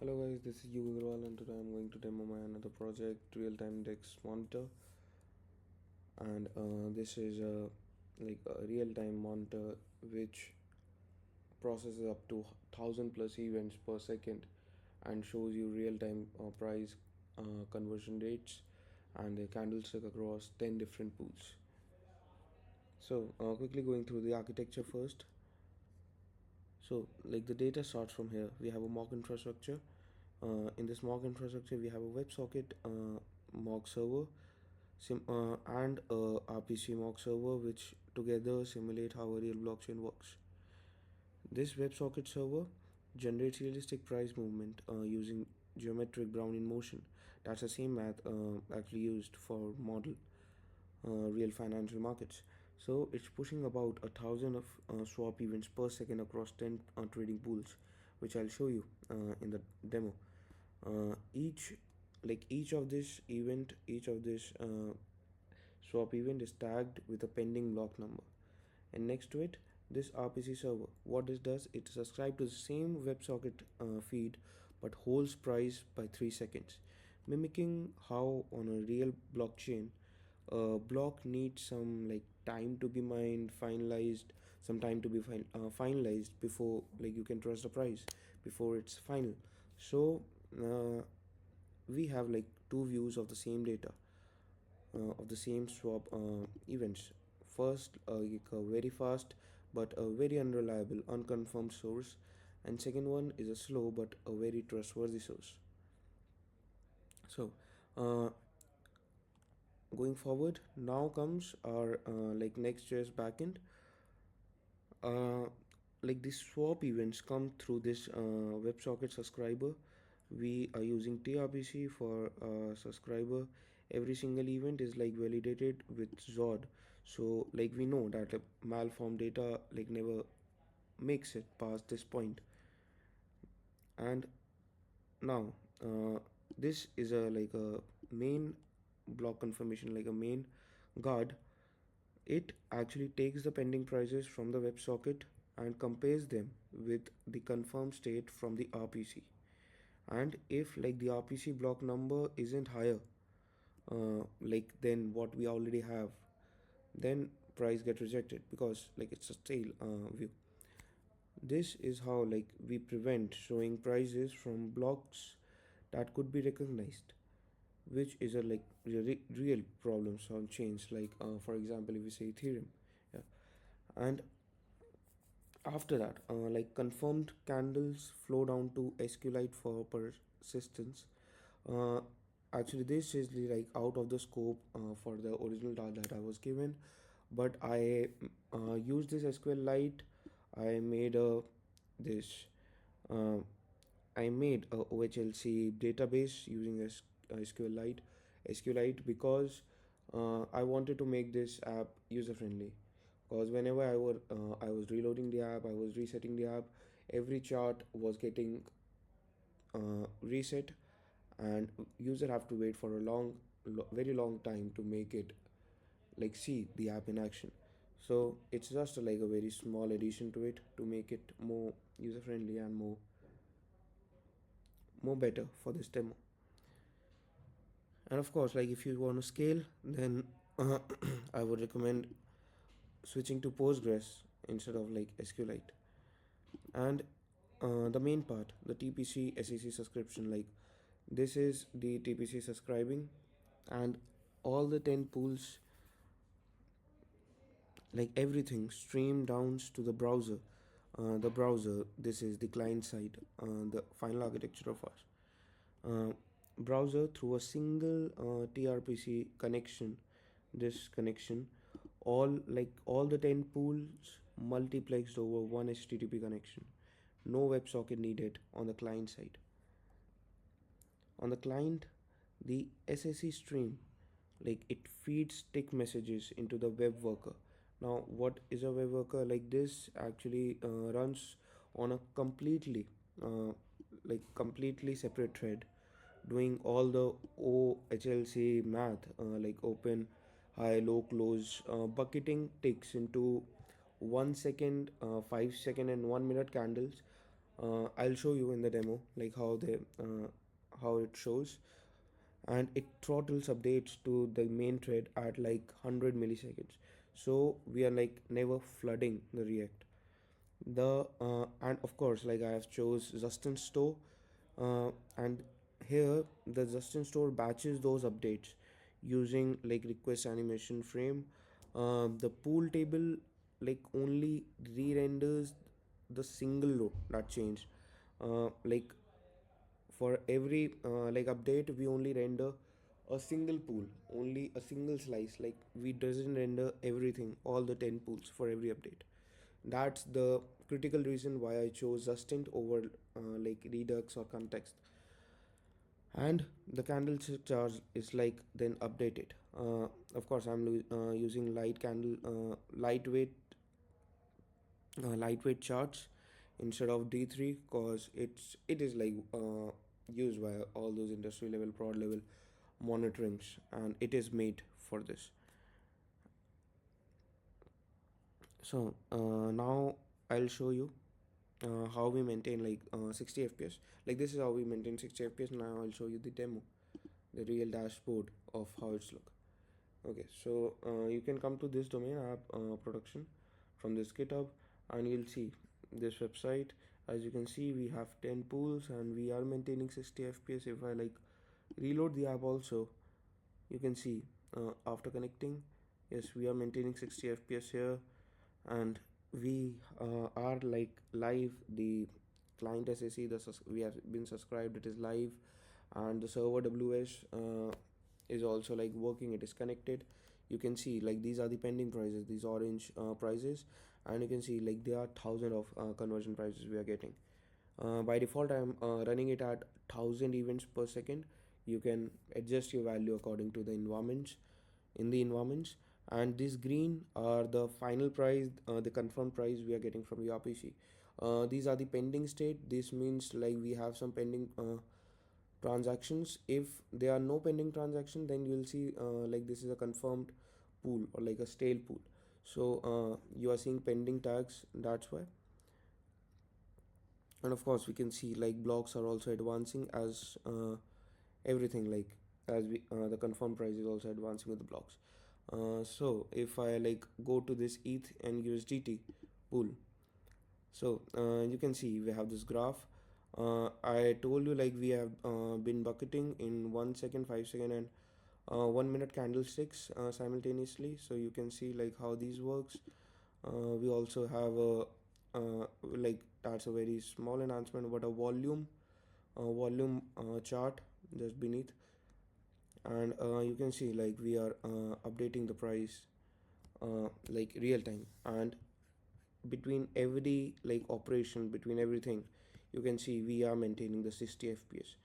Hello guys, this is Yuga Agrawal and today I'm going to demo my another project, real-time DEX monitor. And this is a real-time monitor which processes up to 1000 plus events per second and shows you real-time price conversion rates and the candlestick across 10 different pools. So quickly going through the architecture first. So like the data starts from here. We have a mock infrastructure. In this mock infrastructure, we have a WebSocket mock server and a RPC mock server, which together simulate how a real blockchain works. This WebSocket server generates realistic price movement using geometric Brownian motion. That's the same math actually used for model real financial markets. So it's pushing about 1,000 of swap events per second across 10 trading pools, which I'll show you in the demo. Each each of this swap event is tagged with a pending block number, and next to it, this RPC server. What this does, it subscribes to the same WebSocket feed, but holds price by 3 seconds, mimicking how on a real blockchain a block needs some time to be mined, finalized, some time to be finalized before you can trust the price before it's final. So we have two views of the same data of the same swap events. First, a very fast but a very unreliable, unconfirmed source, and second one is a slow but a very trustworthy source. So, going forward, now comes our Next.js backend. Uh, these swap events come through this WebSocket subscriber. We are using TRPC for subscriber. Every single event is validated with Zod, so we know that malformed data never makes it past this point. And now this is a main block confirmation, like a main guard. It actually takes the pending prices from the WebSocket and compares them with the confirmed state from the RPC. And if the RPC block number isn't higher than what we already have, then price get rejected because it's a stale view. This is how we prevent showing prices from blocks that could be recognized, which is a real problems on chains for example, if we say Ethereum. Yeah. And after that, confirmed candles flow down to SQLite for persistence. uh, Actually this is out of the scope for the original task that I was given, but I used this SQLite. I made a this uh, I made a OHLC database using SQLite because I wanted to make this app user friendly. Because whenever I was reloading the app, I was resetting the app, every chart was getting reset, and user have to wait for a very long time to make it see the app in action. So it's just a very small addition to it to make it more user friendly and more better for this demo. And of course, if you want to scale, then I would recommend switching to Postgres instead of SQLite. And the main part, the TPC SEC subscription, this is the TPC subscribing, and all the 10 pools, everything stream down to the browser. The browser, this is the client side, the final architecture of ours. Browser through a single TRPC connection. This connection, all the 10 pools multiplexed over one HTTP connection. No WebSocket needed on the client side. On the client, the SSE stream, it feeds tick messages into the web worker. Now what is a web worker? This actually runs on a completely separate thread, doing all the OHLC math, open, high, low, close, bucketing ticks into 1 second, 5 second, and 1 minute candles, I'll show you in the demo like how it shows, and it throttles updates to the main thread at like 100 milliseconds. So we are like never flooding the React. The And of course, like I have chose Justin Store, and here the Justin Store batches those updates using like request animation frame. The pool table like only re-renders the single row that changed. Like for every like update, we only render a single pool, only a single slice. Like we doesn't render everything, all the 10 pools for every update. That's the critical reason why I chose Justin over like Redux or Context. And the candlestick charge is like then updated. Of course, using lightweight charts instead of D3 because it is like used by all those industry level, prod level monitorings, and it is made for this. So now I'll show you how we maintain like 60 fps. Like this is how we maintain 60 fps. Now I'll show you the demo, the real dashboard of how it's look. Okay, so you can come to this domain app production from this GitHub, and you'll see this website. As you can see, we have 10 pools and we are maintaining 60 fps. If I like reload the app also, you can see after connecting, yes, we are maintaining 60 fps here, and we are like live. The client SAC, we have been subscribed, it is live, and the server WS is also like working, it is connected. You can see like these are the pending prices, these orange prices, and you can see like there are thousand of conversion prices we are getting. By default, I'm running it at 1000 events per second. You can adjust your value according to the environments, in the environments. And this green are the final price, the confirmed price we are getting from the RPC. These are the pending state. This means like we have some pending transactions. If there are no pending transaction, then you will see like this is a confirmed pool or like a stale pool. So you are seeing pending tags, that's why. And of course we can see like blocks are also advancing as everything, like as we the confirmed price is also advancing with the blocks. So if I like go to this ETH and USDT pool, so you can see we have this graph. I told you like we have been bucketing in 1 second, 5 second, and 1 minute candlesticks simultaneously. So you can see like how these works. We also have like that's a very small enhancement, but a volume chart just beneath, and you can see like we are updating the price like real time, and between every like operation, between everything, you can see we are maintaining the 60 fps.